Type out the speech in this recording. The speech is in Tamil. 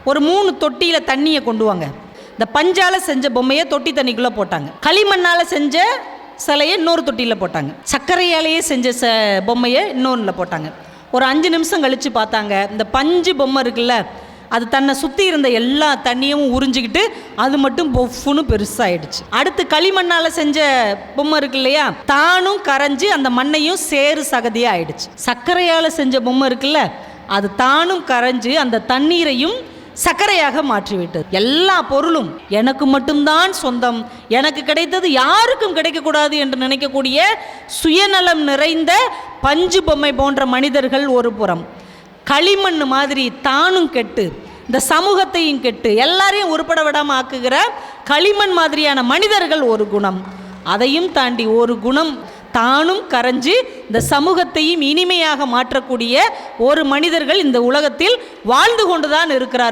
ஒரு 3 தொட்டியில் தண்ணியை கொண்டு வாங்க. இந்த பஞ்சால் செஞ்ச பொம்மையை தொட்டி தண்ணிக்குள்ளே போட்டாங்க. களிமண்ணால் செஞ்ச சிலையை இன்னொரு தொட்டியில் போட்டாங்க. சர்க்கரையாலேயே செஞ்ச பொம்மையை இன்னொன்றில் போட்டாங்க. ஒரு 5 நிமிஷம் கழித்து பார்த்தாங்க, இந்த பஞ்சு பொம்மை இருக்குல்ல, அது தன்னை சுற்றி இருந்த எல்லா தண்ணியும் உறிஞ்சிக்கிட்டு அது மட்டும் பொஃப்னு பெருசாகிடுச்சு. அடுத்து களிமண்ணால் செஞ்ச பொம்மை இருக்கு இல்லையா, தானும் கரைஞ்சி அந்த மண்ணையும் சேறு சகதியாக ஆயிடுச்சு. சர்க்கரையால் செஞ்ச பொம்மை இருக்குல்ல, அது தானும் கரைஞ்சி அந்த தண்ணீரையும் சர்க்கரையாக மாற்றிவிட்டது. எல்லா பொருளும் எனக்கு மட்டும்தான் சொந்தம், எனக்கு கிடைத்தது யாருக்கும் கிடைக்கக்கூடாது என்று நினைக்கக்கூடிய சுயநலம் நிறைந்த பஞ்சு பொம்மை போன்ற மனிதர்கள் ஒரு புறம், களிமண் மாதிரி தானும் கெட்டு இந்த சமூகத்தையும் கெட்டு எல்லாரையும் உருப்பட விடாமல் ஆக்குகிற களிமண் மாதிரியான மனிதர்கள் ஒரு குணம். அதையும் தாண்டி ஒரு குணம், தானும் கரைஞ்சு இந்த சமூகத்தையும் இனிமையாக மாற்றக்கூடிய ஒரு மனிதர்கள் இந்த உலகத்தில் வாழ்ந்து கொண்டுதான் இருக்கிறார்கள்.